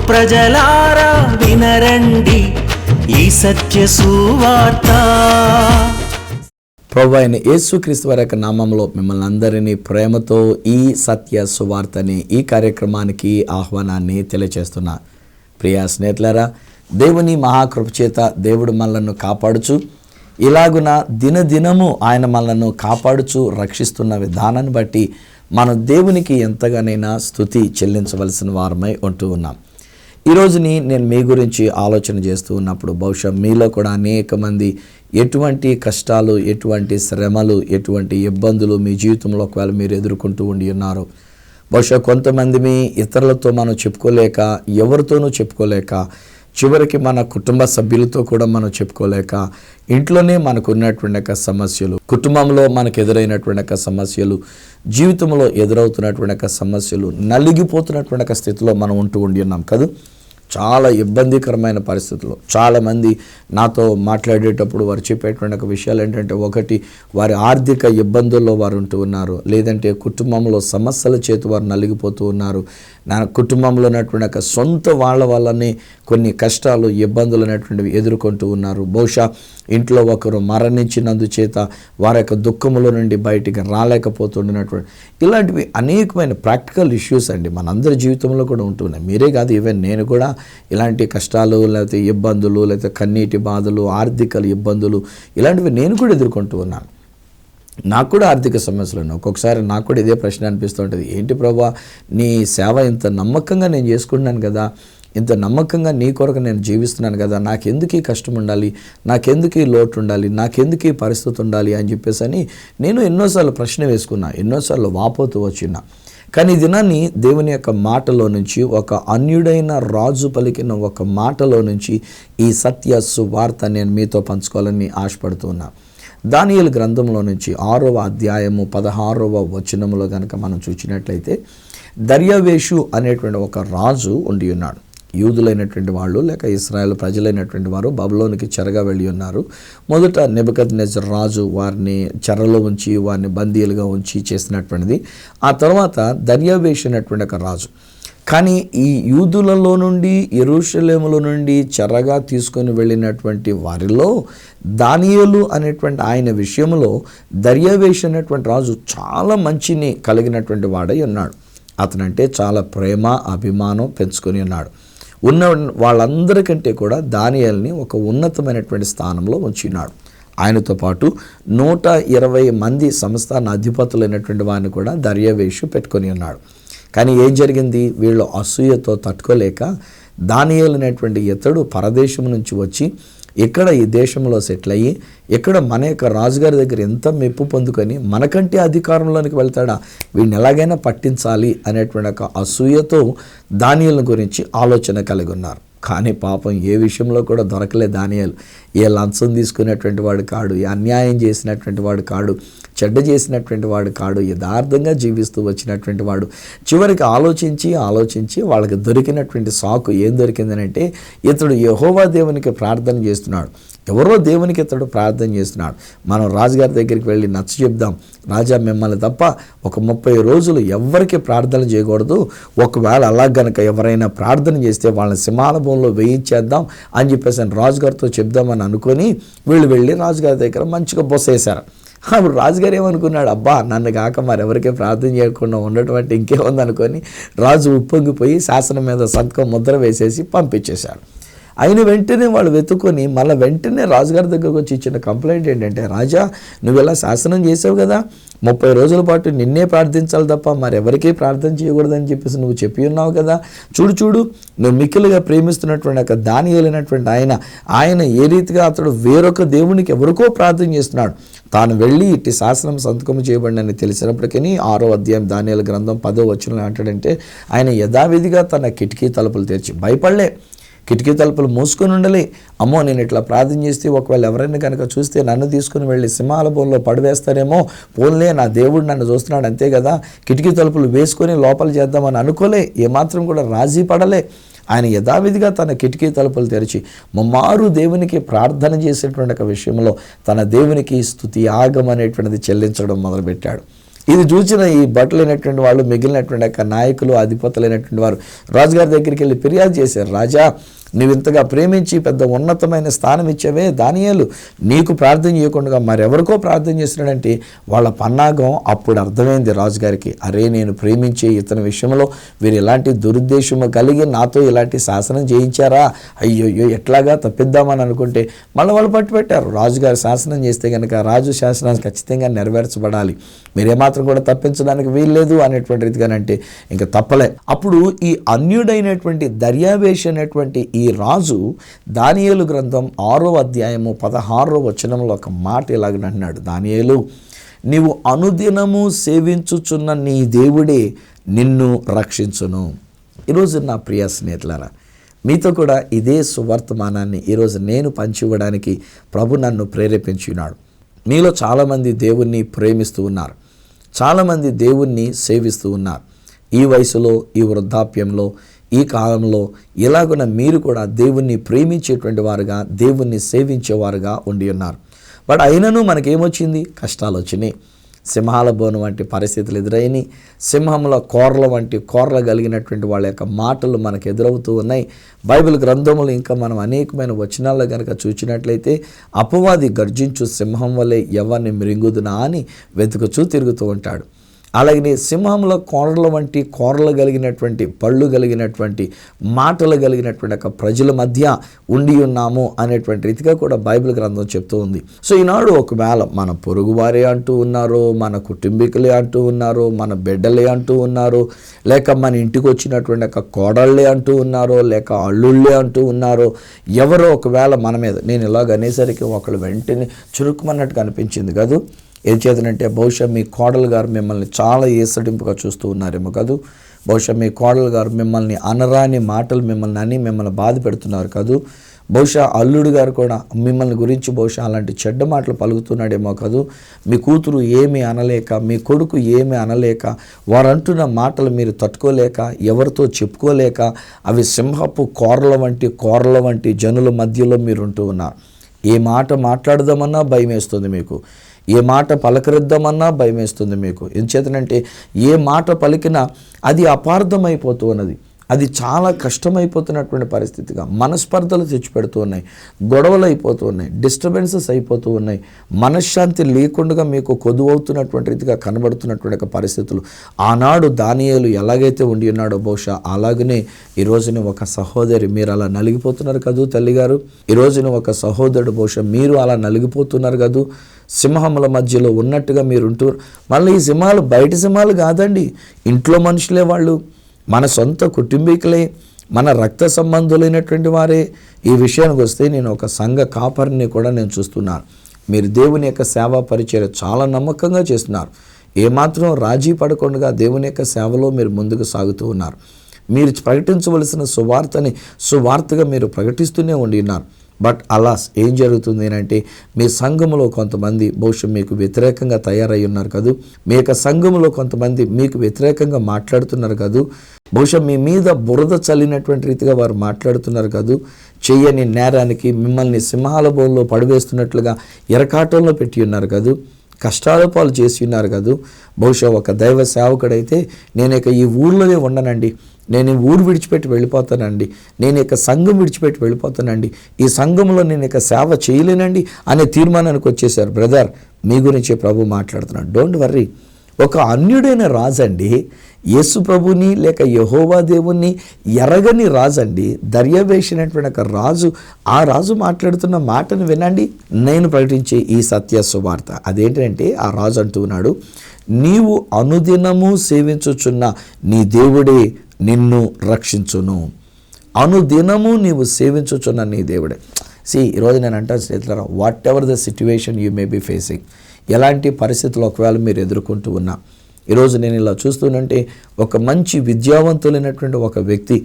ప్రజలారా వినరండి ఈ సత్య సువార్త. ప్రభువైన అయిన యేసుక్రీస్తు వారి యొక్క నామంలో మిమ్మల్ని అందరినీ ప్రేమతో ఈ సత్య సువార్తని ఈ కార్యక్రమానికి ఆహ్వానాన్ని తెలియజేస్తున్నా. ప్రియా స్నేహితులారా, దేవుని మహాకృప చేత దేవుడు మనలను కాపాడుచు, ఇలాగున దినదినము ఆయన మనలను కాపాడుచు రక్షిస్తున్న విధానాన్ని బట్టి మనం దేవునికి ఎంతగానైనా స్తుతి చెల్లించవలసిన వారమై ఉంటూ ఉన్నాం. ఈరోజుని నేను మీ గురించి ఆలోచన చేస్తూ ఉన్నప్పుడు బహుశా మీలో కూడా అనేక మంది ఎటువంటి కష్టాలు, ఎటువంటి శ్రమలు, ఎటువంటి ఇబ్బందులు మీ జీవితంలో ఒకవేళ మీరు ఎదుర్కొంటూ ఉండి ఉన్నారు. బహుశా కొంతమంది మీ ఇతరులతో మనం చెప్పుకోలేక, ఎవరితోనూ చెప్పుకోలేక, చివరికి మన కుటుంబ సభ్యులతో కూడా మనం చెప్పుకోలేక, ఇంట్లోనే మనకు ఉన్నటువంటి సమస్యలు, కుటుంబంలో మనకు ఎదురైనటువంటి సమస్యలు, జీవితంలో ఎదురవుతున్నటువంటి సమస్యలు, నలిగిపోతున్నటువంటి స్థితిలో మనం ఉంటూ ఉండి ఉన్నాం కదా. చాలా ఇబ్బందికరమైన పరిస్థితుల్లో చాలామంది నాతో మాట్లాడేటప్పుడు వారు చెప్పేటువంటి ఒక విషయాలు ఏంటంటే, ఒకటి వారి ఆర్థిక ఇబ్బందుల్లో వారు ఉంటూ ఉన్నారు, లేదంటే కుటుంబంలో సమస్యల చేతి వారు నలిగిపోతూ ఉన్నారు, నా కుటుంబంలో ఉన్నటువంటి సొంత వాళ్ళ వల్లనే కొన్ని కష్టాలు, ఇబ్బందులు అనేటువంటివి ఎదుర్కొంటూ ఉన్నారు. బహుశా ఇంట్లో ఒకరు మరణించినందుచేత వారి యొక్క దుఃఖముల నుండి బయటికి రాలేకపోతున్నటువంటి ఇలాంటివి అనేకమైన ప్రాక్టికల్ ఇష్యూస్ అండి మనందరి జీవితంలో కూడా ఉంటున్నాయి. మీరే కాదు, ఈవెన్ నేను కూడా ఇలాంటి కష్టాలు, లేకపోతే ఇబ్బందులు, లేకపోతే కన్నీటి బాధలు, ఆర్థిక ఇబ్బందులు ఇలాంటివి నేను కూడా ఎదుర్కొంటూ ఉన్నాను. నాకు కూడా ఆర్థిక సమస్యలు ఉన్నాయి. ఒక్కొక్కసారి నాకు కూడా ఇదే ప్రశ్న అనిపిస్తూ ఉంటుంది, ఏంటి ప్రభువా, నీ సేవ ఇంత నమ్మకంగా నేను చేసుకుంటున్నాను కదా, ఇంత నమ్మకంగా నీ కొరకు నేను జీవిస్తున్నాను కదా, నాకెందుకు ఈ కష్టం ఉండాలి, నాకెందుకు ఈ లోటు ఉండాలి, నాకెందుకు ఈ పరిస్థితి ఉండాలి అని చెప్పేసి అని నేను ఎన్నోసార్లు ప్రశ్న వేసుకున్నా, ఎన్నోసార్లు వాపోతూ వచ్చినా. కానీ ఈ దినాన్ని దేవుని యొక్క మాటలో నుంచి, ఒక అన్యుడైన రాజు పలికిన ఒక మాటలో నుంచి ఈ సత్య సువార్త నేను మీతో పంచుకోవాలని ఆశపడుతున్నా. దానియేలు గ్రంథంలో నుంచి 6వ అధ్యాయము 16వ వచనంలో కనుక మనం చూసినట్లయితే, దర్యావేషు అనేటువంటి ఒక రాజు ఉండి ఉన్నాడు. యూదులైనటువంటి వాళ్ళు లేక ఇశ్రాయేలు ప్రజలైనటువంటి వారు బబులోనికి చెరగా వెళ్ళి ఉన్నారు. మొదట నెబుకద్నెజర్ రాజు వారిని చెరలో ఉంచి, వారిని బందీలుగా ఉంచి చేసినటువంటిది. ఆ తర్వాత దర్యావేషు అనేటువంటి ఒక రాజు. కానీ ఈ యూదులలో నుండి, యెరూషలేములో నుండి చెరగా తీసుకొని వెళ్ళినటువంటి వారిలో దానియేలు అనేటువంటి ఆయన విషయంలో దర్యావేషు అనేటువంటి రాజు చాలా మంచిని కలిగినటువంటి వాడై ఉన్నాడు. అతనంటే చాలా ప్రేమ, అభిమానం పెంచుకొని ఉన్నాడు. ఉన్న వాళ్ళందరికంటే కూడా దానియేలుని ఒక ఉన్నతమైనటువంటి స్థానంలో ఉంచినాడు. ఆయనతో పాటు 120 మంది సంస్థాన అధిపతులైనటువంటి వారిని కూడా దర్యావేషు పెట్టుకొని ఉన్నాడు. కానీ ఏం జరిగింది, వీళ్ళు అసూయతో తట్టుకోలేక దానియేలు అనేటువంటి ఇతడు పరదేశం నుంచి వచ్చి ఇక్కడ ఈ దేశంలో సెటిల్ అయ్యి, ఇక్కడ మన యొక్క రాజుగారి దగ్గర ఎంత మెప్పు పొందుకొని మనకంటే అధికారంలోనికి వెళ్తాడా, వీడిని ఎలాగైనా పట్టించాలి అనేటువంటి ఒక అసూయతో దానియేలు గురించి ఆలోచన కలిగి ఉన్నారు. కానీ పాపం ఏ విషయంలో కూడా దొరకలే దానియేలు. ఏ లంచం తీసుకునేటువంటి వాడు కాడు, ఏ అన్యాయం చేసినటువంటి వాడు కాడు, చెడ్డ చేసినటువంటి వాడు కాడు, యథార్థంగా జీవిస్తూ వచ్చినటువంటి వాడు. చివరికి ఆలోచించి వాళ్ళకి దొరికినటువంటి సాకు ఏం దొరికిందనంటే, ఇతడు యెహోవా దేవునికి ప్రార్థన చేస్తున్నాడు, ఎవరో దేవునికి ఇతడు ప్రార్థన చేస్తున్నాడు, మనం రాజుగారి దగ్గరికి వెళ్ళి నచ్చ చెప్దాం, రాజా మిమ్మల్ని తప్ప ఒక 30 రోజులు ఎవరికి ప్రార్థన చేయకూడదు, ఒకవేళ అలా గనక ఎవరైనా ప్రార్థన చేస్తే వాళ్ళని సింహాలభంలో వేయించేద్దాం అని చెప్పేసి రాజుగారితో చెప్దామని అనుకొని వీళ్ళు వెళ్ళి రాజుగారి దగ్గర మంచిగా బొసేశారు. అప్పుడు రాజుగారు ఏమనుకున్నాడు, అబ్బా నన్ను కాక మరెవరికే ప్రార్థన చేయకుండా ఉండటం అంటే ఇంకేముందనుకొని రాజు ఉప్పొంగిపోయి శాసనం మీద సంతకం ముద్ర వేసేసి పంపించేశాడు. అయిన వెంటనే వాళ్ళు వెతుక్కొని మళ్ళీ వెంటనే రాజుగారి దగ్గరకు వచ్చి ఇచ్చిన కంప్లైంట్ ఏంటంటే, రాజా నువ్వు ఇలా శాసనం చేసావు కదా, 30 రోజుల పాటు నిన్నే ప్రార్థించాలి తప్ప మరెవరికీ ప్రార్థన చేయకూడదని చెప్పేసి నువ్వు చెప్పి ఉన్నావు కదా, చూడు నువ్వు మిక్కిలుగా ప్రేమిస్తున్నటువంటి ఒక దానియేలు అనేటువంటి ఆయన ఏ రీతిగా అతడు వేరొక దేవునికి ఎవరికో ప్రార్థన చేస్తున్నాడు, తాను వెళ్ళి ఇట్టి శాసనం సంతకం చేయబడినని తెలిసినప్పటికీ 6వ అధ్యాయం దానియేలు గ్రంథం 10వ వచనంలో అంటాడంటే, ఆయన యథావిధిగా తన కిటికీ తలుపులు తెరిచి భయపడలే, కిటికీ తలుపులు మూసుకొని ఉండలే, అమ్మో నేను ఇట్లా ప్రార్థన చేస్తే ఒకవేళ ఎవరైనా కనుక చూస్తే నన్ను తీసుకుని వెళ్ళి సింహాలభంలో పడివేస్తారేమో, పోన్లే నా దేవుడు నన్ను చూస్తున్నాడు అంతే కదా, కిటికీ తలుపులు వేసుకొని లోపల చేద్దామని అనుకోలే, ఏమాత్రం కూడా రాజీ పడలే. ఆయన యథావిధిగా తన కిటికీ తలుపులు తెరిచి ముమ్మారు దేవునికి ప్రార్థన చేసేటువంటి ఒక విషయంలో తన దేవునికి స్తుతి యాగం అనేటువంటిది చెల్లించడం మొదలుపెట్టాడు. ఇది చూసిన ఈ భటులైనటువంటి వాళ్ళు, మిగిలినటువంటి యొక్క నాయకులు, అధిపతులైనటువంటి వారు రాజుగారి దగ్గరికి వెళ్ళి ఫిర్యాదు చేశారు. రాజా, నువ్వు ఇంతగా ప్రేమించి పెద్ద ఉన్నతమైన స్థానం ఇచ్చావే, దానియేలు నీకు ప్రార్థన చేయకుండా మరెవరికో ప్రార్థన చేస్తున్నాడంటే వాళ్ళ పన్నాగం అప్పుడు అర్థమైంది రాజుగారికి. అరే, నేను ప్రేమించే ఇతని విషయంలో వీరు ఇలాంటి దురుద్దేశము కలిగి నాతో ఇలాంటి శాసనం చేయించారా, అయ్యోయ్యో ఎట్లాగా తప్పిద్దామని అనుకుంటే మళ్ళీ వాళ్ళు పట్టుపెట్టారు. రాజుగారు శాసనం చేస్తే కనుక రాజు శాసనాన్ని ఖచ్చితంగా నెరవేర్చబడాలి, మీరేమాత్రం కూడా తప్పించడానికి వీల్లేదు అనేటువంటి రీతిగానంటే ఇంకా తప్పలే. అప్పుడు ఈ అన్యుడైనటువంటి దర్యావేష్ అనేటువంటి ఈ రాజు దానియేలు గ్రంథం 6వ అధ్యాయము 16వ వచనంలో ఒక మాట ఇలాగనంటున్నాడు. దానియేలు, నీవు అనుదినము సేవించుచున్న నీ దేవుడే నిన్ను రక్షించును. ఈరోజు నా ప్రియ స్నేహితులారా, మీతో కూడా ఇదే సువర్తమానాన్ని ఈరోజు నేను పంచివ్వడానికి ప్రభు నన్ను ప్రేరేపించున్నాడు. మీలో చాలామంది దేవుణ్ణి ప్రేమిస్తూ ఉన్నారు, చాలామంది దేవుణ్ణి సేవిస్తూ ఉన్నారు. ఈ వయసులో, ఈ వృద్ధాప్యంలో, ఈ కాలంలో ఇలాగున మీరు కూడా దేవుణ్ణి ప్రేమించేటువంటి వారుగా, దేవుణ్ణి సేవించేవారుగా ఉండి ఉన్నారు. బట్ అయినను మనకేమొచ్చింది? కష్టాలు వచ్చినాయి. సింహాల బోను వంటి పరిస్థితులు ఎదురైనాయి. సింహంలో కోరల వంటి కోరలు కలిగినటువంటి వాళ్ళ యొక్క మాటలు మనకు ఎదురవుతూ ఉన్నాయి. బైబిల్ గ్రంథములు ఇంకా మనం అనేకమైన వచనాల్లో కనుక చూసినట్లయితే అపవాది గర్జించు సింహం వలె ఎవరిని మృంగుదునా అని వెతుకుచూ తిరుగుతూ ఉంటాడు. అలాగే సింహంలో కోరల వంటి కోరలు కలిగినటువంటి, పళ్ళు కలిగినటువంటి, మాటలు కలిగినటువంటి ఒక ప్రజల మధ్య ఉండి ఉన్నాము అనేటువంటి రీతిగా కూడా బైబిల్ గ్రంథం చెప్తూ ఉంది. సో ఈనాడు ఒకవేళ మన పొరుగువారే అంటూ ఉన్నారు, మన కుటుంబీకులే అంటూ ఉన్నారు, మన బిడ్డలే అంటూ ఉన్నారు, లేక మన ఇంటికి వచ్చినటువంటి ఒక కోడళ్ళే అంటూ ఉన్నారు, లేక అల్లుళ్ళే అంటూ ఉన్నారు, ఎవరో ఒకవేళ మన మీద, నేను ఇలాగ అనేసరికి ఒకళ్ళు వెంటనే చురుకుమన్నట్టుగా అనిపించింది కాదు. ఏం చేతనంటే బహుశా మీ కోడలు గారు మిమ్మల్ని చాలా ఏసడింపుగా చూస్తూ ఉన్నారేమో కాదు. బహుశా మీ కోడలు గారు మిమ్మల్ని అనరాని మాటలు మిమ్మల్ని బాధ పెడుతున్నారు కాదు. బహుశా అల్లుడు గారు కూడా మిమ్మల్ని గురించి బహుశా అలాంటి చెడ్డ మాటలు పలుకుతున్నాడేమో కాదు. మీ కూతురు ఏమీ అనలేక, మీ కొడుకు ఏమీ అనలేక, వారు అంటున్న మాటలు మీరు తట్టుకోలేక, ఎవరితో చెప్పుకోలేక, అవి సింహపు కోరల వంటి జనుల మధ్యలో మీరు ఉంటూ ఉన్నారు. ఏ మాట మాట్లాడదామన్నా భయం వేస్తుంది మీకు, ఏ మాట పలకరిద్దామన్నా భయం వేస్తుంది మీకు. ఎంచేతనంటే ఏ మాట పలికినా అది అపార్థమైపోతూ ఉన్నది, అది చాలా కష్టమైపోతున్నటువంటి పరిస్థితిగా మనస్పర్ధలు తెచ్చిపెడుతూ ఉన్నాయి, గొడవలు అయిపోతూ ఉన్నాయి, డిస్టర్బెన్సెస్ అయిపోతూ ఉన్నాయి, మనశ్శాంతి లేకుండా మీకు కొదువవుతున్నటువంటి రీతిగా కనబడుతున్నటువంటి పరిస్థితులు. ఆనాడు దానియేలు ఎలాగైతే ఉండి ఉన్నాడో బహుశా అలాగనే ఈ రోజున ఒక సహోదరి, మీరు అలా నలిగిపోతున్నారు కదూ తల్లిగారు. ఈ రోజున ఒక సహోదరుడు బహుశా మీరు అలా నలిగిపోతున్నారు కదూ. సింహముల మధ్యలో ఉన్నట్టుగా మీరు ఉంటూ, మళ్ళీ ఈ సింహాలు బయట సింహాలు కాదండి, ఇంట్లో మనుషులే వాళ్ళు, మన సొంత కుటుంబీకులే, మన రక్త సంబంధులైనటువంటి వారే. ఈ విషయానికి వస్తే నేను ఒక సంఘ కాపరిని కూడా నేను చూస్తున్నాను. మీరు దేవుని యొక్క సేవా పరిచర్య చాలా నమ్మకంగా చేస్తున్నారు, ఏమాత్రం రాజీ పడకుండా దేవుని యొక్క సేవలో మీరు ముందుకు సాగుతూ ఉన్నారు. మీరు ప్రకటించవలసిన సువార్తగా మీరు ప్రకటిస్తూనే ఉండి ఉన్నారు. బట్ అలాస్ ఏం జరుగుతుంది అంటే మీ సంఘములో కొంతమంది బహుశా మీకు వ్యతిరేకంగా తయారై ఉన్నారు కదూ. మీ యొక్క సంఘములో కొంతమంది మీకు వ్యతిరేకంగా మాట్లాడుతున్నారు కదూ. బహుశా మీ మీద బురద చల్లినటువంటి రీతిగా వారు మాట్లాడుతున్నారు కదూ. చెయ్యని నేరానికి మిమ్మల్ని సింహాల బోన్లో పడివేస్తున్నట్లుగా ఎరకాటంలో పెట్టి ఉన్నారు కదూ. కష్టాల పాలు చేసి ఉన్నారు కదూ. బహుశా ఒక దైవ సేవకుడైతే నేను ఇక ఈ ఊర్లోనే ఉండనండి, నేను ఈ ఊరు విడిచిపెట్టి వెళ్ళిపోతానండి, నేను ఇక సంఘం విడిచిపెట్టి వెళ్ళిపోతానండి, ఈ సంఘంలో నేను ఇక సేవ చేయలేనండి అనే తీర్మానానికి వచ్చేసారు. బ్రదర్, మీ గురించి ప్రభు మాట్లాడుతున్నాడు. Don't worry. ఒక అన్యుడైన రాజండి, యేసు ప్రభుని లేక యెహోవా దేవుణ్ణి ఎరగని రాజండి, దర్యావేషినటువంటి ఒక రాజు, ఆ రాజు మాట్లాడుతున్న మాటను వినండి. నేను ప్రకటించే ఈ సత్య సువార్త అదేంటంటే, ఆ రాజు అంటూ ఉన్నాడు, నీవు అనుదినము సేవించుచున్న నీ దేవుడే నిన్ను రక్షించును. అనుదినము నీవు సేవించుచున్న నీ దేవుడే. ఈరోజు నేను అంటాను స్నేహితులారా, whatever the situation you may be facing, ఎలాంటి పరిస్థితులు ఒకవేళ మీరు ఎదుర్కొంటూ ఉన్నా, ఈరోజు నేను ఇలా చూస్తుంటే ఒక మంచి విద్యావంతులైనటువంటి ఒక వ్యక్తి,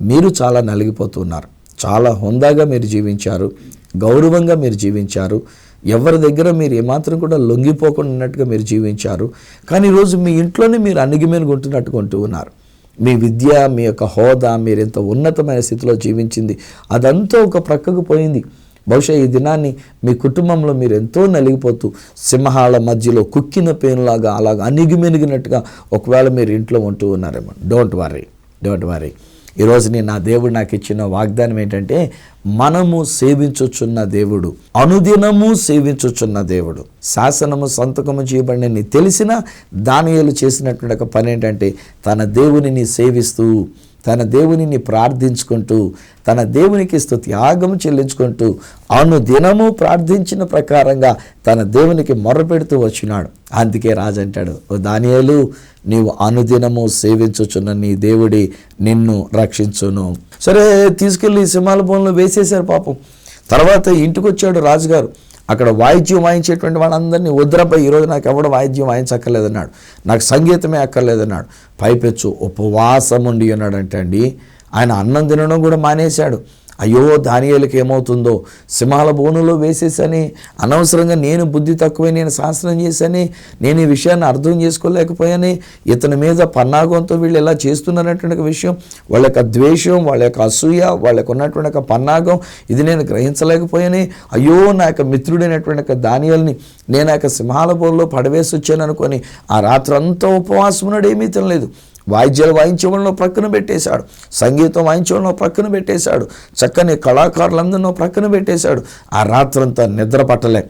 మీరు చాలా నలిగిపోతున్నారు, చాలా హుందాగా మీరు జీవించారు, గౌరవంగా మీరు జీవించారు, ఎవరి దగ్గర మీరు ఏమాత్రం కూడా లొంగిపోకుండా ఉన్నట్టుగా మీరు జీవించారు. కానీ ఈరోజు మీ ఇంట్లోనే మీరు అణిగిమేనుకుంటున్నట్టుగా ఉంటూ ఉన్నారు. మీ విద్య, మీ యొక్క హోదా, మీరు ఎంత ఉన్నతమైన స్థితిలో జీవించింది అదంతా ఒక ప్రక్కకు పోయింది. బహుశా ఈ దినాన్ని మీ కుటుంబంలో మీరు ఎంతో నలిగిపోతూ సింహాల మధ్యలో కుక్కిన పేనులాగా అలాగా అణిగిమెనిగినట్టుగా ఒకవేళ మీరు ఇంట్లో ఉంటూ ఉన్నారేమో. Don't worry. ఈరోజు నా దేవుడు నాకు ఇచ్చిన వాగ్దానం ఏంటంటే, మనము సేవించుచున్న దేవుడు, అనుదినము సేవించుచున్న దేవుడు. శాసనము సంతకము చేయబడినని తెలిసిన దానియేలు చేసినటువంటి ఒక పని ఏంటంటే, తన దేవునిని సేవిస్తూ, తన దేవునిని ప్రార్థించుకుంటూ, తన దేవునికి స్తుత్యాగం చెల్లించుకుంటూ, అనుదినము ప్రార్థించిన ప్రకారంగా తన దేవునికి మొర్రపెడుతూ వచ్చినాడు. అందుకే రాజు అంటాడు, ఓ దానియేలు, నీవు అనుదినము సేవించుచున్న నీ దేవుడి నిన్ను రక్షించును. సరే, తీసుకెళ్ళి సింహాల బోన్లో వేసేశారు పాపం. తర్వాత ఇంటికి వచ్చాడు రాజుగారు. అక్కడ వాయిద్యం వాయించేటువంటి వాళ్ళందరినీ వద్దురపై ఈరోజు నాకు ఎవడు వాయిద్యం వాయించక్కర్లేదన్నాడు, నాకు సంగీతమే అక్కర్లేదన్నాడు. పైపెచ్చు ఉపవాసం ఉండి ఉన్నాడంటే అండి, ఆయన అన్నం తినడం కూడా మానేశాడు. అయ్యో దానియేలుకి ఏమవుతుందో, సింహాల బోనులో వేసేసని, అనవసరంగా నేను బుద్ధి తక్కువే, నేను శాస్త్రం చేశాని, నేను ఈ విషయాన్ని అర్థం చేసుకోలేకపోయాని, ఇతని మీద పన్నాగంతో వీళ్ళు ఎలా చేస్తున్నారనేటువంటి విషయం, వాళ్ళ యొక్క ద్వేషం, వాళ్ళ యొక్క అసూయ, వాళ్ళకు ఉన్నటువంటి ఒక పన్నాగం, ఇది నేను గ్రహించలేకపోయాని, అయ్యో నా యొక్క మిత్రుడైనటువంటి ఒక దానియేలుని నేను ఆ యొక్క సింహాల బోనులో పడవేసి వచ్చాను అనుకొని ఆ రాత్రంతా ఉపవాసం ఉన్నాడు, ఏమీ తినలేదు. వాయిద్యాలు వాయించడంలో ప్రక్కన పెట్టేశాడు, సంగీతం వాయించడంలో ప్రక్కన పెట్టేశాడు, చక్కని కళాకారులందరినో ప్రక్కన పెట్టేశాడు. ఆ రాత్రంతా నిద్ర పట్టలే.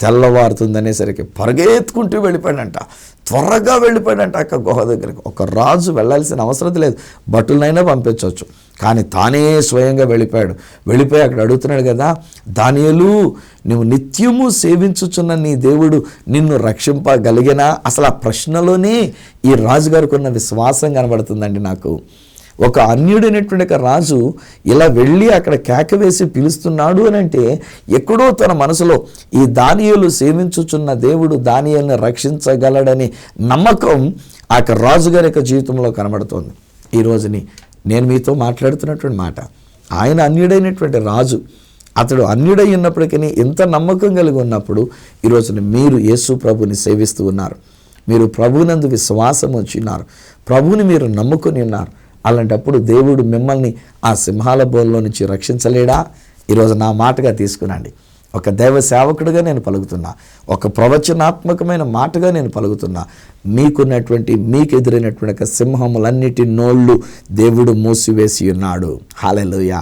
తెల్లవారుతుందనేసరికి పరిగెత్తుకుంటూ వెళ్ళిపోయాడంట, త్వరగా వెళ్ళిపోయాడంట అక్క గుహ దగ్గరికి. ఒక రాజు వెళ్ళాల్సిన అవసరం లేదు, భటులనైనా పంపించవచ్చు, కానీ తానే స్వయంగా వెళ్ళిపోయి అక్కడ అడుగుతున్నాడు కదా, దానియేలు, నువ్వు నిత్యము సేవించుచున్న నీ దేవుడు నిన్ను రక్షింపగలిగినా? అసలు ఆ ప్రశ్నలోనే ఈ రాజుగారికి ఉన్న విశ్వాసం కనబడుతుందండి నాకు. ఒక అన్యుడైనటువంటి రాజు ఇలా వెళ్ళి అక్కడ కేక వేసి పిలుస్తున్నాడు అని అంటే, ఎక్కడో తన మనసులో ఈ దానియేలు సేవించుచున్న దేవుడు దానియేలుని రక్షించగలడని నమ్మకం ఆ రాజుగారి యొక్క జీవితంలో కనబడుతోంది. ఈ రోజుని నేను మీతో మాట్లాడుతున్నటువంటి మాట, ఆయన అన్యుడైనటువంటి రాజు, అతడు అన్యుడై ఉన్నప్పటికీ ఎంత నమ్మకం కలిగి ఉన్నప్పుడు ఈరోజున మీరు యేసు ప్రభుని సేవిస్తూ ఉన్నారు, మీరు ప్రభువునందు విశ్వాసం వచ్చినారు, ప్రభువుని మీరు నమ్ముకొని ఉన్నారు. అలాంటప్పుడు దేవుడు మిమ్మల్ని ఆ సింహాల బోన్లో నుంచి రక్షించలేడా? ఈరోజు నా మాటగా తీసుకునండి. ఒక దైవ సేవకుడిగా నేను పలుకుతున్నా, ఒక ప్రవచనాత్మకమైన మాటగా నేను పలుకుతున్నా. మీకు ఎదురైనటువంటి సింహములన్నిటి నోళ్ళు దేవుడు మూసివేసి ఉన్నాడు. హల్లెలూయా.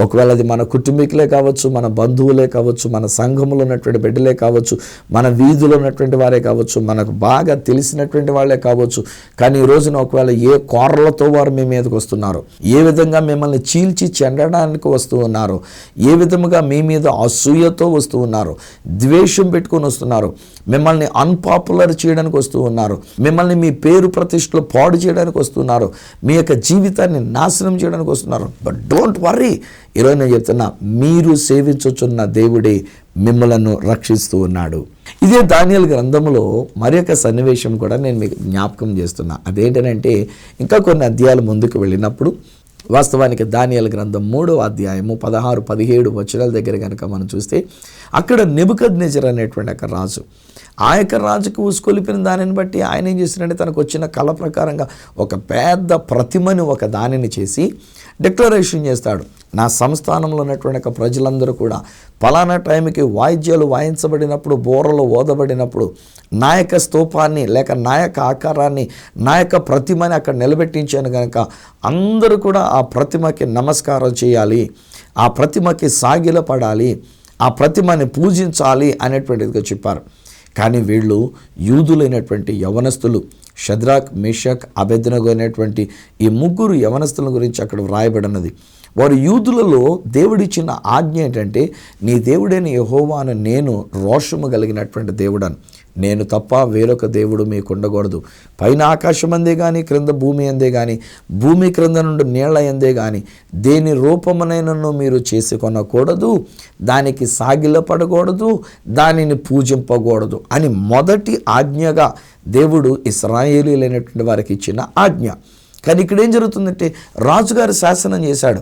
ఒకవేళ అది మన కుటుంబీకులే కావచ్చు, మన బంధువులే కావచ్చు, మన సంఘములో ఉన్నటువంటి బిడ్డలే కావచ్చు, మన వీధిలో ఉన్నటువంటి వారే కావచ్చు, మనకు బాగా తెలిసినటువంటి వాళ్ళే కావచ్చు. కానీ ఈ రోజున ఒకవేళ ఏ కోరలతో వారు మీ మీదకి వస్తున్నారో, ఏ విధంగా మిమ్మల్ని చీల్చి చెండడానికి వస్తూ ఉన్నారో, ఏ విధముగా మీ మీద అసూయతో వస్తూ ఉన్నారు, ద్వేషం పెట్టుకొని వస్తున్నారు, మిమ్మల్ని అన్పాపులర్ చేయడానికి వస్తూ ఉన్నారు, మిమ్మల్ని మీ పేరు ప్రతిష్టలు పాడు చేయడానికి వస్తున్నారు, మీ యొక్క జీవితాన్ని నాశనం చేయడానికి వస్తున్నారు. బట్ డోంట్ వర్రీ, ఈరోజు నేను చెప్తున్నా, మీరు సేవించుచున్న దేవుడే మిమ్మలను రక్షిస్తూ ఉన్నాడు. ఇదే దానియేలు గ్రంథంలో మరి ఒక సన్నివేశం కూడా నేను మీకు జ్ఞాపకం చేస్తున్నా. అదేంటంటే, ఇంకా కొన్ని అధ్యాయాలు ముందుకు వెళ్ళినప్పుడు, వాస్తవానికి దానియేలు గ్రంథం 3వ అధ్యాయము 16-17 వచనాల దగ్గర కనుక మనం చూస్తే, అక్కడ నెబుకద్నెజర్ అనేటువంటి ఒక రాజు, ఆ యొక్క రాజుకు ఉసుకొలిపిన దానిని బట్టి ఆయన ఏం చేసినట్టే తనకు వచ్చిన కళ ప్రకారంగా ఒక పెద్ద ప్రతిమని ఒక దానిని చేసి డిక్లరేషన్ చేస్తాడు. నా సంస్థానంలో ఉన్నటువంటి ఒక ప్రజలందరూ కూడా పలానా టైంకి వాయిద్యాలు వాయించబడినప్పుడు, బోరలు ఓదబడినప్పుడు నా యొక్క స్తూపాన్ని లేక నా యొక్క ఆకారాన్ని, నా యొక్క ప్రతిమని అక్కడ నిలబెట్టించాను కనుక అందరూ కూడా ఆ ప్రతిమకి నమస్కారం చేయాలి, ఆ ప్రతిమకి సాగిలపడాలి, ఆ ప్రతిమని పూజించాలి అనేటువంటిదిగా చెప్పారు. కానీ వీళ్ళు యూదులైనటువంటి యవనస్తులు, షద్రాక్, మేషక్, అబేద్నెగో అనేటువంటి ఈ ముగ్గురు యవనస్తుల గురించి అక్కడ వ్రాయబడినది. వారు యూదులలో దేవుడిచ్చిన ఆజ్ఞ ఏంటంటే, నీ దేవుడైన యెహోవాను నేను రోషము కలిగినటువంటి దేవుడను, నేను తప్ప వేరొక దేవుడు మీకు ఉండకూడదు. పైన ఆకాశం అందే కానీ, క్రింద భూమి అందే కానీ, భూమి క్రింద నుండి నీళ్ల అందే కానీ దేని రూపమునైనను మీరు చేసుకొనకూడదు, దానికి సాగిలపడకూడదు, దానిని పూజింపకూడదు అని మొదటి ఆజ్ఞగా దేవుడు ఇశ్రాయేలీయులైనటువంటి వారికి ఇచ్చిన ఆజ్ఞ. కానీ ఇక్కడ ఏం జరుగుతుందంటే, రాజుగారు శాసనం చేశాడు,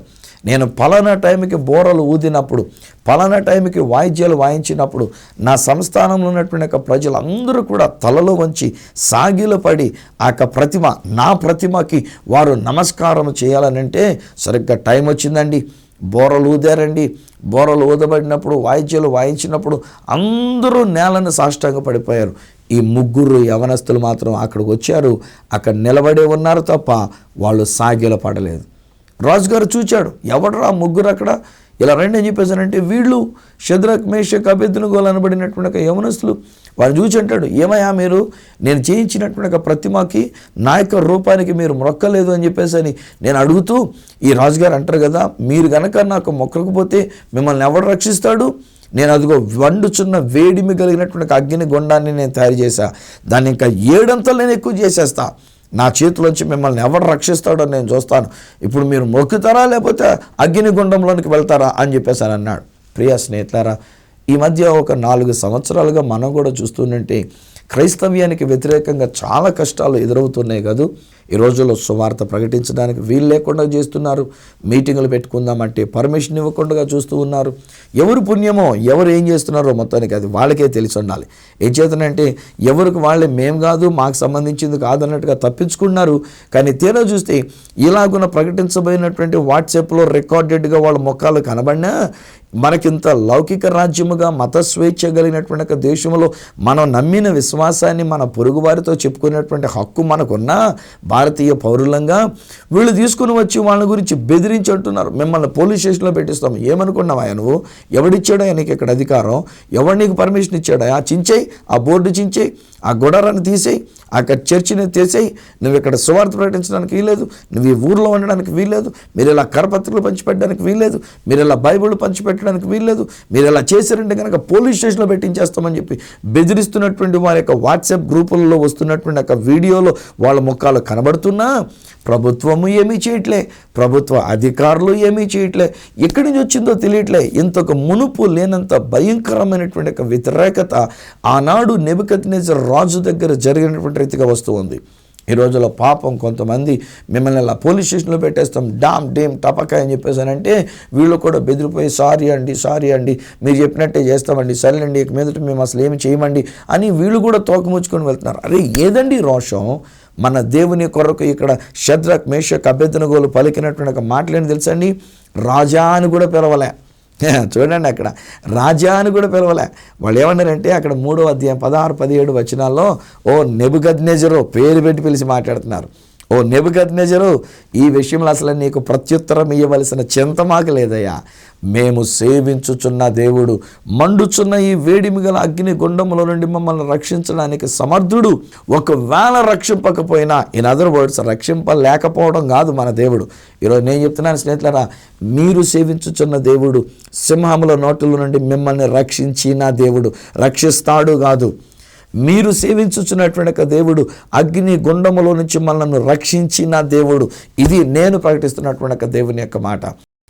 నేను పలానా టైంకి బోరలు ఊదినప్పుడు, పలానా టైంకి వాయిద్యాలు వాయించినప్పుడు నా సంస్థానంలో ఉన్నటువంటి యొక్క ప్రజలందరూ కూడా తలలో వంచి సాగిలపడి ఆ యొక్క ప్రతిమ, నా ప్రతిమకి వారు నమస్కారం చేయాలనంటే సరిగ్గా టైం వచ్చిందండి. బోరలు ఊదారండి. బోరలు ఊదబడినప్పుడు, వాయిద్యాలు వాయించినప్పుడు అందరూ నేలను సాష్టాంగ పడిపోయారు. ఈ ముగ్గురు యవనస్తులు మాత్రం అక్కడికి వచ్చారు, అక్కడ నిలబడే ఉన్నారు తప్ప వాళ్ళు సాగిల పడలేదు. రాజుగారు చూచాడు, ఎవడరా ముగ్గురు అక్కడ, ఇలా రండి అని చెప్పేసానంటే వీళ్ళు షద్రక్ మేషక్ అబేద్నెగోలు అనబడినటువంటి ఒక యవనస్తులు. వారు చూసి అంటాడు, ఏమయ్యా మీరు నేను చేయించినటువంటి ఒక ప్రతిమకి నా యొక్క రూపానికి మీరు మొక్కలేదు అని చెప్పేసి అని నేను అడుగుతూ, ఈ రాజుగారు అంటారు కదా, మీరు కనుక నాకు మొక్కకపోతే మిమ్మల్ని ఎవడు రక్షిస్తాడు? నేను అదిగో వండుచున్న వేడిమి కలిగినటువంటి అగ్ని గుండాన్ని నేను తయారు చేశా, దాన్ని ఇంకా 7 అంతలు నేను ఎక్కువ చేసేస్తా, నా చేతిలోంచి మిమ్మల్ని ఎవరు రక్షిస్తాడో నేను చూస్తాను, ఇప్పుడు మీరు మొక్కుతారా లేకపోతే అగ్ని గుండంలోనికి వెళ్తారా అని చెప్పేసి అని అన్నాడు. ప్రియ స్నేహితులారా, ఈ మధ్య ఒక 4 సంవత్సరాలుగా మనం కూడా చూస్తుంటే క్రైస్తవ్యానికి వ్యతిరేకంగా చాలా కష్టాలు ఎదురవుతున్నాయి కదా. ఈ రోజుల్లో సువార్త ప్రకటించడానికి వీలు లేకుండా చేస్తున్నారు. మీటింగులు పెట్టుకుందామంటే పర్మిషన్ ఇవ్వకుండా చూస్తూ ఉన్నారు. ఎవరు పుణ్యమో, ఎవరు ఏం చేస్తున్నారో మొత్తానికి అది వాళ్ళకే తెలిసి ఉండాలి. ఏం చేతనంటే ఎవరికి వాళ్ళే, మేము కాదు, మాకు సంబంధించింది కాదన్నట్టుగా తప్పించుకున్నారు. కానీ తీరా చూస్తే ఇలాగున ప్రకటించబడినటువంటి వాట్సాప్లో రికార్డెడ్గా వాళ్ళ ముఖాలు కనబడినా మనకింత లౌకిక రాజ్యముగా మత స్వేచ్ఛ కలిగినటువంటి ఒక దేశంలో మనం నమ్మిన విశ్వాసాన్ని మన పొరుగువారితో చెప్పుకునేటువంటి హక్కు మనకున్నా భారతీయ పౌరులంగా వీళ్ళు తీసుకుని వచ్చి వాళ్ళ గురించి బెదిరించి అంటున్నారు, మిమ్మల్ని పోలీస్ స్టేషన్లో పెట్టిస్తాం. ఏమనుకున్నావా నువ్వు? ఎవడిచ్చాడా నీకు ఇక్కడ అధికారం? ఎవడు నీకు పర్మిషన్ ఇచ్చాడా? చించేయి, ఆ బోర్డు చించేయి, ఆ గొడవరాన్ని తీసేయి, అక్కడ చర్చిని తీసేయి, నువ్వు ఇక్కడ సువార్త ప్రకటించడానికి వీల్లేదు, నువ్వు ఈ ఊర్లో ఉండడానికి వీల్లేదు, మీరు ఇలా కరపత్రికలు పంచిపెట్టడానికి వీల్లేదు, మీరు ఇలా బైబిల్ పంచిపెట్టడానికి వీల్లేదు, మీరు ఇలా చేశారంటే కనుక పోలీస్ స్టేషన్లో పెట్టించేస్తామని చెప్పి బెదిరిస్తున్నటువంటి వారి యొక్క వాట్సాప్ గ్రూపులలో వస్తున్నటువంటి ఒక వీడియోలో వాళ్ళ ముఖాలు కనబడుతున్నా ప్రభుత్వము ఏమీ చేయట్లే, ప్రభుత్వ అధికారులు ఏమీ చేయట్లే. ఎక్కడి నుంచి వచ్చిందో తెలియట్లే. ఇంతకు మునుపు లేనంత భయంకరమైనటువంటి ఒక వ్యతిరేకత ఆనాడు నెబుకద్నెజర్ రాజు దగ్గర జరిగినటువంటి రీతిగా వస్తూ ఉంది. ఈ రోజుల్లో పాపం కొంతమంది మిమ్మల్ని అలా పోలీస్ స్టేషన్లో పెట్టేస్తాం, డామ్ డేమ్ టపకాయ అని చెప్పేసానంటే వీళ్ళు కూడా బెదిరిపోయి సారీ అండి మీరు చెప్పినట్టే చేస్తామండి, సరేనండి, ఇక మీదట మేము అసలు ఏమి చేయమండి అని వీళ్ళు కూడా తోకముచ్చుకొని వెళ్తున్నారు. అరే ఏదండి రోషం? మన దేవుని కొరకు ఇక్కడ షద్రక్ మేషక్ అబేద్నెగోలు పలికినటువంటి ఒక మాటలేని తెలుసండి, రాజా అని కూడా పిలవలే. చూడండి, అక్కడ రాజా అని కూడా పిలవలే. వాళ్ళు ఏమన్నారంటే అక్కడ 3వ అధ్యాయం 16-17 వచనాల్లో ఓ నెబుకద్నెజరు పేరు పెట్టి పిలిచి మాట్లాడుతున్నారు. ఓ నెబుకద్నెజరు, ఈ విషయంలో అసలు నీకు ప్రత్యుత్తరం ఇవ్వవలసిన చింత మాకు లేదయ్యా. మేము సేవించుచున్న దేవుడు మండుచున్న ఈ వేడిమి గల అగ్ని గుండములో నుండి మమ్మల్ని రక్షించడానికి సమర్థుడు. ఒకవేళ రక్షింపకపోయినా, ఇన్ అదర్ వర్డ్స్ రక్షింపలేకపోవడం కాదు మన దేవుడు. ఈరోజు నేను చెప్తున్నాను స్నేహితులారా, మీరు సేవించుచున్న దేవుడు సింహముల నోటుల నుండి మిమ్మల్ని రక్షించిన దేవుడు, రక్షిస్తాడు కాదు. మీరు సేవించుచున్నటువంటి ఒక దేవుడు అగ్ని గుండములో నుంచి మనల్ని రక్షించిన దేవుడు. ఇది నేను ప్రకటిస్తున్నటువంటి ఒక దేవుని యొక్క మాట.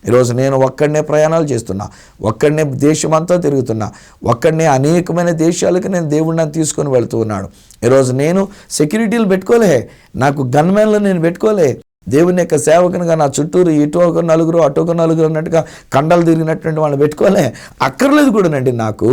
ఈరోజు నేను ఒక్కడనే ప్రయాణాలు చేస్తున్నా, ఒక్కడనే దేశమంతా తిరుగుతున్నా, ఒక్కడనే అనేకమైన దేశాలకు నేను దేవుడిని తీసుకొని వెళ్తూ ఉన్నాడు. ఈరోజు నేను సెక్యూరిటీలు పెట్టుకోలే, నాకు గన్మెన్లు నేను పెట్టుకోలే, దేవుని యొక్క సేవకునిగా నా చుట్టూరు ఇటు ఒక నలుగురు అటు ఒక నలుగురు అన్నట్టుగా కండలు తిరిగినటువంటి వాళ్ళని పెట్టుకోలే, అక్కర్లేదు కూడానండి. నాకు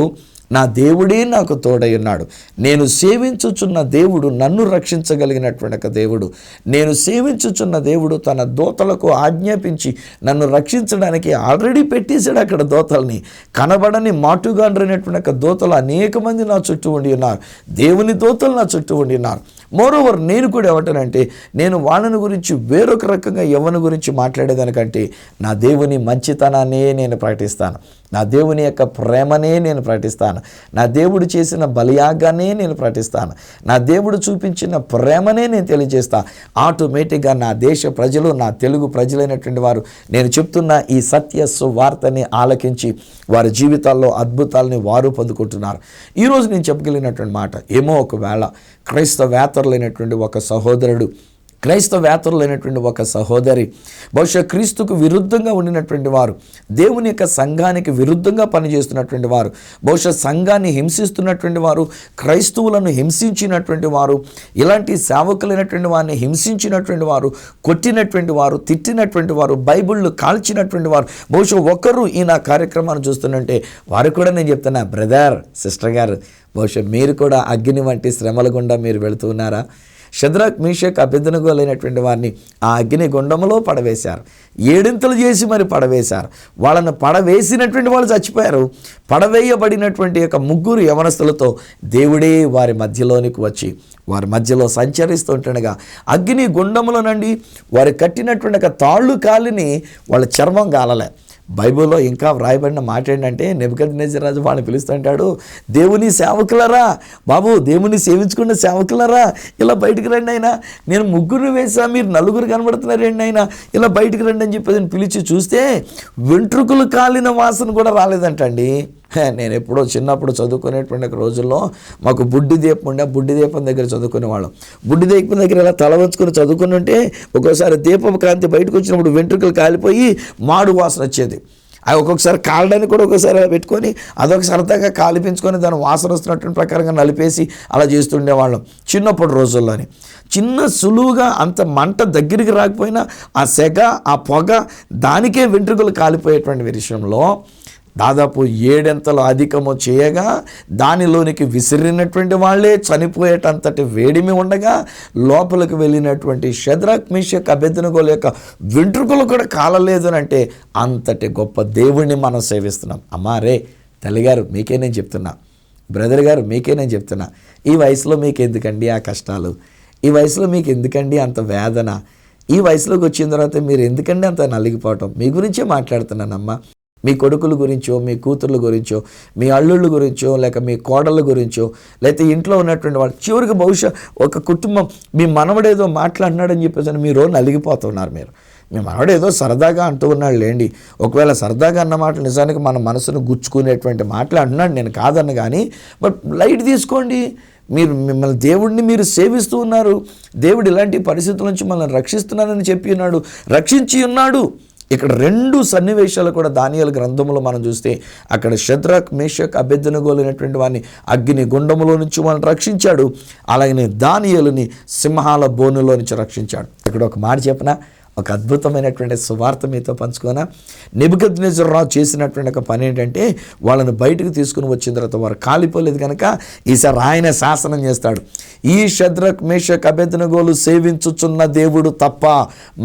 నా దేవుడే నాకు తోడై ఉన్నాడు. నేను సేవించుచున్న దేవుడు నన్ను రక్షించగలిగినటువంటి ఒక దేవుడు. నేను సేవించుచున్న దేవుడు తన దూతలకు ఆజ్ఞాపించి నన్ను రక్షించడానికి ఆల్రెడీ పెట్టేశాడు అక్కడ దూతల్ని. కనబడని మాటుగాండ్రైనటువంటి ఒక దూతలు అనేక మంది నా చుట్టూ ఉండి ఉన్నారు. దేవుని దూతలు నా చుట్టూ ఉండి ఉన్నారు. మోరోవర్ నేను కూడా ఏమంటానంటే, నేను వాళ్ళని గురించి వేరొక రకంగా ఎవరి గురించి మాట్లాడేదానికంటే నా దేవుని మంచితనాన్నే నేను ప్రకటిస్తాను, నా దేవుని యొక్క ప్రేమనే నేను ప్రకటిస్తాను, నా దేవుడు చేసిన బలియాగానే నేను ప్రకటిస్తాను, నా దేవుడు చూపించిన ప్రేమనే నేను తెలియజేస్తాను. ఆటోమేటిక్గా నా దేశ ప్రజలు, నా తెలుగు ప్రజలైనటువంటి వారు నేను చెప్తున్న ఈ సత్య సువార్తని ఆలకించి వారి జీవితాల్లో అద్భుతాలని వారు పొందుకుంటున్నారు. ఈరోజు నేను చెప్పగలిగినటువంటి మాట, ఏమో ఒకవేళ క్రైస్తవేతరులైనటువంటి ఒక సహోదరుడు క్రైస్తవేతరులైనటువంటి ఒక సహోదరి, బహుశా క్రీస్తుకు విరుద్ధంగా ఉండినటువంటి వారు, దేవుని యొక్క సంఘానికి విరుద్ధంగా పనిచేస్తున్నటువంటి వారు, బహుశా సంఘాన్ని హింసిస్తున్నటువంటి వారు, క్రైస్తవులను హింసించినటువంటి వారు, ఇలాంటి సేవకులైనటువంటి వారిని హింసించినటువంటి వారు, కొట్టినటువంటి వారు, తిట్టినటువంటి వారు, బైబిళ్ళు కాల్చినటువంటి వారు బహుశా ఒకరు ఈ నా కార్యక్రమాన్ని చూస్తుంటే వారు కూడా నేను చెప్తున్నా, బ్రదర్, సిస్టర్ గారు, బహుశా మీరు కూడా అగ్ని వంటి శ్రమల గుండా మీరు వెళుతున్నారా? షద్రక్, మేషక్, అబేద్నెగో అయినటువంటి వారిని ఆ అగ్ని గుండంలో పడవేశారు, ఏడింతలు చేసి మరి పడవేశారు. వాళ్ళను పడవేసినటువంటి వాళ్ళు చచ్చిపోయారు. పడవేయబడినటువంటి యొక్క ముగ్గురు యవనస్తులతో దేవుడే వారి మధ్యలోనికి వచ్చి వారి మధ్యలో సంచరిస్తుంటుండగా అగ్ని గుండములో నుండి వారు కట్టినటువంటి తాళ్ళు కాలిని వాళ్ళ చర్మం గాలలే. బైబిల్లో ఇంకా వ్రాయబడిన మాట ఏంటంటే, నెబుకద్నెజర్ రాజు వాళ్ళని పిలుస్తుంటాడు, దేవుని సేవకులరా, బాబు దేవుని సేవించుకున్న సేవకులరా, ఇలా బయటికి రండి అయినా, నేను ముగ్గురు వేసా, మీరు నలుగురు కనబడుతున్నారు ఏంటి అయినా, ఇలా బయటికి రండి అని చెప్పి పిలిచి చూస్తే వెంట్రుకలు కాలిన వాసన కూడా రాలేదంటండి. నేను ఎప్పుడో చిన్నప్పుడు చదువుకునేటువంటి రోజుల్లో మాకు బుడ్డి దీపం ఉండే, బుడ్డి దీపం దగ్గర చదువుకునేవాళ్ళం. బుడ్డి దీపం దగ్గర ఇలా తల వంచుకొని చదువుకుని ఉంటే ఒక్కోసారి దీపం కాంతి బయటకు వచ్చినప్పుడు వెంట్రుకలు కాలిపోయి మాడు వాసన వచ్చేది. అవి ఒక్కొక్కసారి కాలడానికి కూడా ఒక్కొక్కసారి అలా పెట్టుకొని అదొక సరదాగా కాలిపించుకొని దాని వాసన వస్తున్నటువంటి ప్రకారంగా నలిపేసి అలా చేస్తుండేవాళ్ళం చిన్నప్పటి రోజుల్లోని. చిన్న సులువుగా అంత మంట దగ్గరికి రాకపోయినా ఆ సెగ, ఆ పొగ, దానికే వెంట్రుకలు కాలిపోయేటువంటి విషయంలో దాదాపు 7 అంతలు అధికము చేయగా దానిలోనికి విసిరినటువంటి వాళ్ళే చనిపోయేటంతటి వేడిమి ఉండగా లోపలికి వెళ్ళినటువంటి షద్రక్, మేషక్, అబేద్నెగోల యొక్క వెంట్రుకలు కూడా కాలలేదు అని అంటే అంతటి గొప్ప దేవుణ్ణి మనం సేవిస్తున్నాం. అమ్మా రే తల్లిగారు, మీకే నేను చెప్తున్నా, బ్రదర్ గారు మీకే నేను చెప్తున్నా, ఈ వయసులో మీకు ఎందుకండి ఆ కష్టాలు? ఈ వయసులో మీకు ఎందుకండి అంత వేదన? ఈ వయసులోకి వచ్చిన తర్వాత మీరు ఎందుకండి అంత నలిగిపోవటం? మీ గురించే మాట్లాడుతున్నానమ్మా. మీ కొడుకుల గురించో, మీ కూతుర్ల గురించో, మీ అల్లుళ్ళ గురించో, లేక మీ కోడళ్ళ గురించో, లేకపోతే ఇంట్లో ఉన్నటువంటి వాళ్ళు, చివరికి బహుశా ఒక కుటుంబం మీ మనవడేదో మాట్లాడినాడని చెప్పేసి మీరు నలిగిపోతున్నారు. మీ మనవడు ఏదో సరదాగా అంటూ ఉన్నాడు లేండి, ఒకవేళ సరదాగా అన్న మాటలు నిజానికి మన మనసును గుచ్చుకునేటువంటి మాటలు అంటున్నాడు, నేను కాదన్న కానీ, బట్ లైట్ తీసుకోండి. మిమ్మల్ని దేవుడిని మీరు సేవిస్తూ ఉన్నారు. దేవుడు ఇలాంటి పరిస్థితుల నుంచి మనల్ని రక్షిస్తున్నానని చెప్పి ఉన్నాడు, రక్షించి ఉన్నాడు. ఇక్కడ 2 సన్నివేశాలు కూడా దానియేలు గ్రంథంలో మనం చూస్తే అక్కడ షద్రక్, మేషక్, అబేద్నెగో అయినటువంటి వారిని అగ్ని గుండములో నుంచి వాళ్ళని రక్షించాడు. అలాగనే దానియేలుని సింహాల బోనులో నుంచి రక్షించాడు. ఇక్కడ ఒక మాట చెప్పనా, ఒక అద్భుతమైనటువంటి సువార్త మీతో పంచుకోనా. నెబుకద్నెజర్ రాజు చేసినటువంటి ఒక పని ఏంటంటే, వాళ్ళని బయటకు తీసుకుని వచ్చిన తర్వాత వారు కాలిపోలేదు కనుక ఈసారి ఆయన శాసనం చేస్తాడు, ఈ షద్రక్, మేషక్, అబేద్నెగోలు సేవించుచున్న దేవుడు తప్ప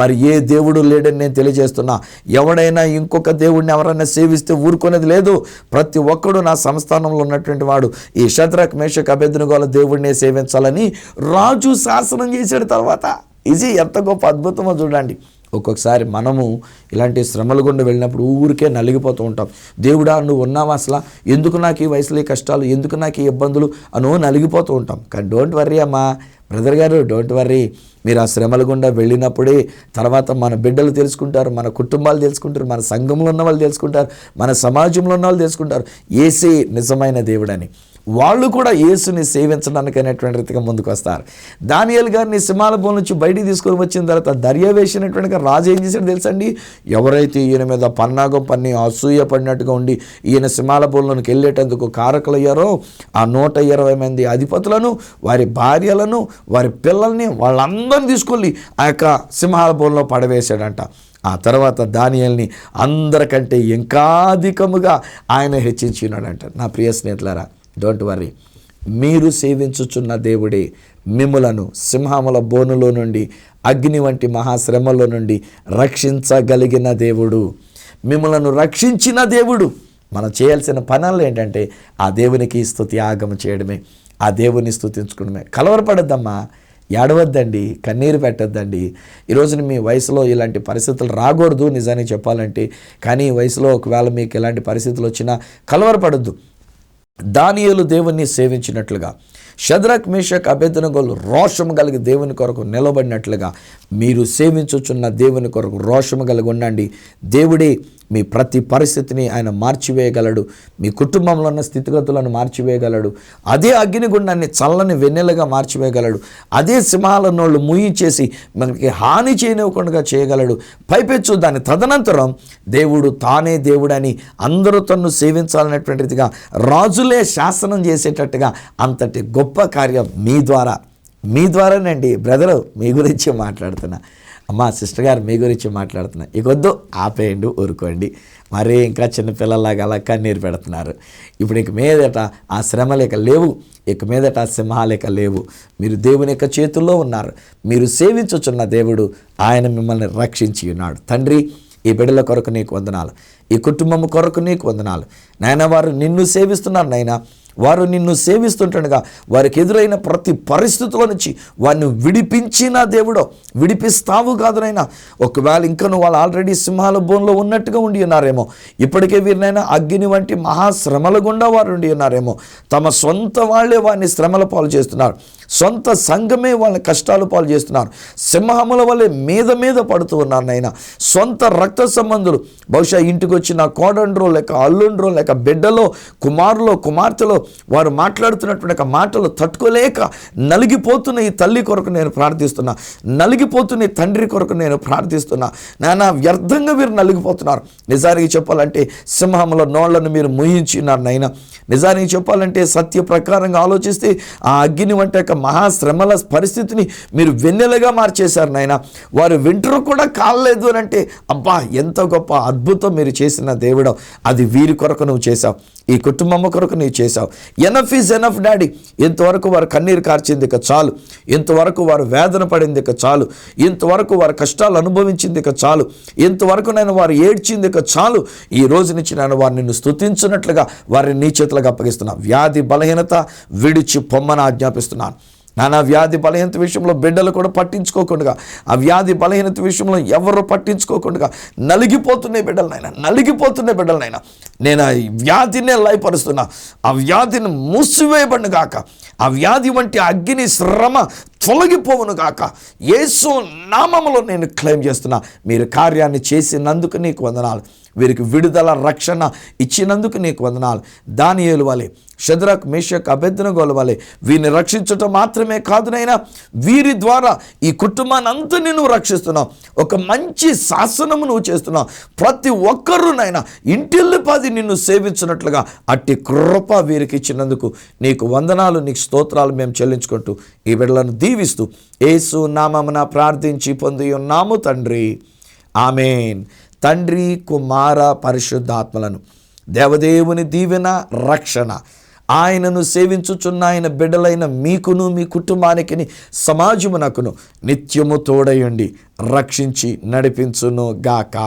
మరి ఏ దేవుడు లేడని నేను తెలియజేస్తున్నా. ఎవడైనా ఇంకొక దేవుడిని ఎవరైనా సేవిస్తే ఊరుకునేది లేదు. ప్రతి ఒక్కడు నా సంస్థానంలో ఉన్నటువంటి వాడు ఈ షద్రక్, మేషక్, అబేద్నెగోల దేవుడినే సేవించాలని రాజు శాసనం చేశాడు. తర్వాత ఇది ఎంత గొప్ప అద్భుతమో చూడండి. ఒక్కొక్కసారి మనము ఇలాంటి శ్రమల గుండా వెళ్ళినప్పుడు ఊరికే నలిగిపోతూ ఉంటాం. దేవుడా నువ్వు ఉన్నావా, అసలు ఎందుకు నాకు ఈ వయసులో ఈ కష్టాలు, ఎందుకు నాకు ఈ ఇబ్బందులు అని నలిగిపోతూ ఉంటాం. కానీ డోంట్ వర్రీ అమ్మా, బ్రదర్ గారు, డోంట్ వర్రీ. మీరు ఆ శ్రమల గుండా వెళ్ళినప్పుడే తర్వాత మన బిడ్డలు తెలుసుకుంటారు, మన కుటుంబాలు తెలుసుకుంటారు, మన సంఘంలో ఉన్న వాళ్ళు తెలుసుకుంటారు, మన సమాజంలో ఉన్న వాళ్ళు తెలుసుకుంటారు యేసే నిజమైన దేవుడని. వాళ్ళు కూడా యేసుని సేవించడానికి అనేటువంటి రీతిగా ముందుకు వస్తారు. దానియేలు గారిని సింహాల బోన్ నుంచి బయటికి తీసుకొని వచ్చిన తర్వాత దర్యావేసినటువంటి రాజు ఏం చేశాడు తెలుసండి? ఎవరైతే ఈయన మీద పన్నాగం పన్ని అసూయ పడినట్టుగా ఉండి ఈయన సింహాల బోన్లోనికి వెళ్ళేటందుకు కారకులయ్యారో ఆ 120 మంది అధిపతులను, వారి భార్యలను, వారి పిల్లల్ని, వాళ్ళందరినీ తీసుకొని ఆ యొక్క సింహాల బోన్లో పడవేశాడంట. ఆ తర్వాత దానియేలుని అందరికంటే ఇంకా అధికముగా ఆయన హెచ్చించినాడంట. నా ప్రియ స్నేహితులారా, డోంట్ వర్రీ, మీరు సేవించుచున్న దేవుడే మిమ్ములను సింహముల బోనులో నుండి, అగ్ని వంటి మహాశ్రమలో నుండి రక్షించగలిగిన దేవుడు, మిమ్ములను రక్షించిన దేవుడు. మనం చేయాల్సిన పనులు ఏంటంటే ఆ దేవునికి స్తుత్యాగం చేయడమే, ఆ దేవుని స్తుతించుకోవడమే. కలవరపడద్దమ్మా, ఏడవద్దండి, కన్నీరు పెట్టద్దండి. ఈరోజున మీ వయసులో ఇలాంటి పరిస్థితులు రాకూడదు నిజానికి చెప్పాలంటే. కానీ ఈ వయసులో ఒకవేళ మీకు ఇలాంటి పరిస్థితులు వచ్చినా కలవరపడద్దు. దానియేలు దేవుణ్ణి సేవించినట్లుగా, షద్రక్ మేషక్ అబేద్నెగోలు రోషము కలిగి దేవుని కొరకు నిలబడినట్లుగా మీరు సేవించుచున్న దేవుని కొరకు రోషము కలిగి ఉండండి. దేవుడే మీ ప్రతి పరిస్థితిని ఆయన మార్చివేయగలడు. మీ కుటుంబంలో ఉన్న స్థితిగతులను మార్చివేయగలడు. అదే అగ్నిగుండాన్ని చల్లని వెన్నెలగా మార్చివేయగలడు. అదే సింహాల నోళ్ళు ముయించేసి మనకి హాని చేయనివ్వకుండా చేయగలడు. పైపెచ్చు దాని తదనంతరం దేవుడు తానే దేవుడని అందరూ తన్ను సేవించాలనేటువంటిదిగా రాజులే శాసనం చేసేటట్టుగా అంతటి గొప్ప కార్యం మీ ద్వారానండి. బ్రదరు, మీ గురించి మాట్లాడుతున్నా. అమ్మా, సిస్టర్ గారు, మీ గురించి మాట్లాడుతున్నా. ఇకొద్దు, ఆపేయండి, ఊరుకోండి. మరీ ఇంకా చిన్నపిల్లలాగా అలా కన్నీరు పెడుతున్నారు. ఇప్పుడు ఇక మీదట ఆ శ్రమలు ఇక లేవు, ఇక మీదట ఆ సింహాలు ఇక లేవు. మీరు దేవుని యొక్క చేతుల్లో ఉన్నారు. మీరు సేవించుచున్న దేవుడు ఆయన మిమ్మల్ని రక్షించి ఉన్నాడు. తండ్రి, ఈ బిడ్డల కొరకు నీకు వందనాలు, ఈ కుటుంబం కొరకు నీకు వందనాలు నాయన. వారు నిన్ను సేవిస్తున్నారు నాయన. వారు నిన్ను సేవిస్తుంటుండగా వారికి ఎదురైన ప్రతి పరిస్థితుల నుంచి వారిని విడిపించిన దేవుడో, విడిపిస్తావు కాదు నాయన. ఒకవేళ ఇంకను వాళ్ళు ఆల్రెడీ సింహాల బోన్లో ఉన్నట్టుగా ఉండి ఉన్నారేమో, ఇప్పటికే వీరినైనా అగ్ని వంటి మహాశ్రమల గుండా వారు ఉండి ఉన్నారేమో. తమ సొంత వాళ్ళే వారిని శ్రమల పాలు చేస్తున్నారు, సొంత సంఘమే వాళ్ళని కష్టాలు పాలు చేస్తున్నారు. సింహముల వల్లే మీద పడుతూ ఉన్నారు నాయన. సొంత రక్త సంబంధులు బహుశా ఇంటికి వచ్చిన కోడండ్రో లేక అల్లుండ్రో లేక బిడ్డలో కుమారులో కుమార్తెలో వారు మాట్లాడుతున్నటువంటి మాటలు తట్టుకోలేక నలిగిపోతున్న ఈ తల్లి కొరకు నేను ప్రార్థిస్తున్నా. నలిగిపోతున్న ఈ తండ్రి కొరకు నేను ప్రార్థిస్తున్నా. నానా వ్యర్థంగా వీరు నలిగిపోతున్నారు. నిజానికి చెప్పాలంటే సింహముల నోళ్లను మీరు ముయించినారు నాయన. నిజానికి చెప్పాలంటే సత్య ప్రకారంగా ఆలోచిస్తే ఆ అగ్ని వంటి యొక్క మహాశ్రమల పరిస్థితిని మీరు వెన్నెలగా మార్చేశారు నాయన. వారు వింటరు కూడా కాలేదు అని అంటే, అబ్బా ఎంత గొప్ప అద్భుతం మీరు చేసిన దేవుడు. అది వీరి కొరకు నువ్వు చేశావు, ఈ కుటుంబం కొరకు నీవు చేశావు. Enough is enough daddy. ఇంతవరకు వారు కన్నీరు కార్చింది ఇక చాలు, ఇంతవరకు వారు వేదన పడింది ఇక చాలు, ఇంతవరకు వారు కష్టాలు అనుభవించింది ఇక చాలు, ఇంతవరకు నేను వారు ఏడ్చింది ఇక చాలు. ఈ రోజు నుంచి నేను వారిని నిన్ను స్తుతించున్నట్లుగా వారిని నీ చేతులకు అప్పగిస్తున్నా. వ్యాధి బలహీనత విడిచి పొమ్మని ఆజ్ఞాపిస్తున్నాను. నానా వ్యాధి బలహీనత విషయంలో బిడ్డలు కూడా పట్టించుకోకుండా, ఆ వ్యాధి బలహీనత విషయంలో ఎవరు పట్టించుకోకుండా నలిగిపోతున్నాయి బిడ్డలనైనా నేను ఆ వ్యాధినే లయపరుస్తున్నా. ఆ వ్యాధిని మూసివేయబడిన గాక, ఆ వ్యాధి వంటి అగ్ని శ్రమ తొలగిపోవును గాక. యేసు నామములో నేను క్లెయిమ్ చేస్తున్నా. మీరు కార్యాన్ని చేసినందుకు నీకు వందనాలు. వీరికి విడుదల రక్షణ ఇచ్చినందుకు నీకు వందనాలు. దానియేలు వలె, షద్రక్ మేషక్ అబేద్నెగోల వలె వీరిని రక్షించటం మాత్రమే కాదునైనా, వీరి ద్వారా ఈ కుటుంబాన్ని అంతని నువ్వు రక్షిస్తున్నావు. ఒక మంచి శాసనము నువ్వు చేస్తున్నావు. ప్రతి ఒక్కరూనైనా ఇంటిల్లిపాది నిన్ను సేవించినట్లుగా అట్టి కృప వీరికి ఇచ్చినందుకు నీకు వందనాలు, నీకు స్తోత్రాలు మేము చెల్లించుకుంటూ ఈ బిడ్డలను దీవిస్తూ యేసు నామమున ప్రార్థించి పొంది ఉన్నాము తండ్రి, ఆమేన్. తండ్రి, కుమార, పరిశుద్ధాత్మలను దేవదేవుని దీవెన, రక్షణ ఆయనను సేవించుచున్న ఆయన బిడ్డలైన మీకును మీ కుటుంబానికి సమాజమునకును నిత్యము తోడయుండి రక్షించి నడిపించును గాక.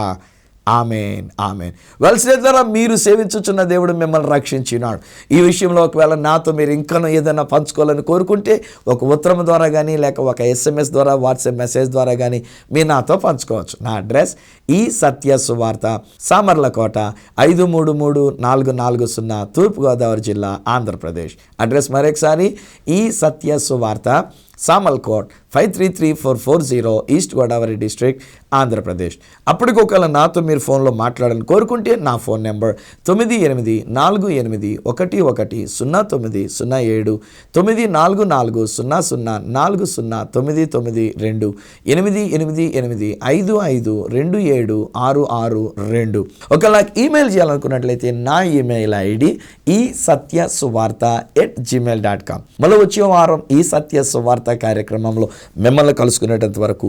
Amen, amen. వెల్స్నేద్దారా, మీరు సేవించుచున్న దేవుడు మిమ్మల్ని రక్షించినాడు. ఈ విషయంలో ఒకవేళ నాతో మీరు ఇంకా ఏదైనా పంచుకోవాలని కోరుకుంటే ఒక ఉత్తరం ద్వారా కానీ లేక ఒక SMS ద్వారా, వాట్సాప్ మెసేజ్ ద్వారా కానీ మీరు నాతో పంచుకోవచ్చు. నా అడ్రస్ ఈ సత్య సువార్త, సామర్లకోట 533440, తూర్పుగోదావరి జిల్లా, ఆంధ్రప్రదేశ్. అడ్రస్ మరొకసారి ఈ సత్య సువార్త, సామల్కోట్ 533440, ఈస్ట్ గోదావరి డిస్ట్రిక్ట్, ఆంధ్రప్రదేశ్. అప్పటికి ఒకవేళ నాతో మీరు ఫోన్లో మాట్లాడాలని కోరుకుంటే నా ఫోన్ నెంబర్ 9848110907, 9440040992, 888855276662. ఒకవేళ నాకు ఈమెయిల్ చేయాలనుకున్నట్లయితే నా ఈమెయిల్ ID isathyasuvartha@gmail.com. మళ్ళీ వచ్చే వారం ఈ సత్య సువార్త కార్యక్రమంలో మిమ్మల్ని కలుసుకునేటంత వరకు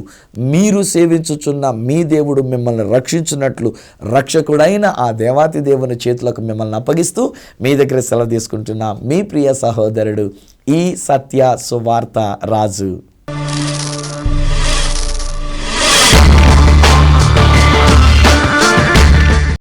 మీరు సేవించుచున్న మీ దేవుడు మిమ్మల్ని రక్షించున్నట్లు రక్షకుడైన ఆ దేవాతి దేవుని చేతులకు మిమ్మల్ని అప్పగిస్తూ మీ దగ్గర సెలవు తీసుకుంటున్న మీ ప్రియ సహోదరుడు ఈ సత్య సువార్త రాజు.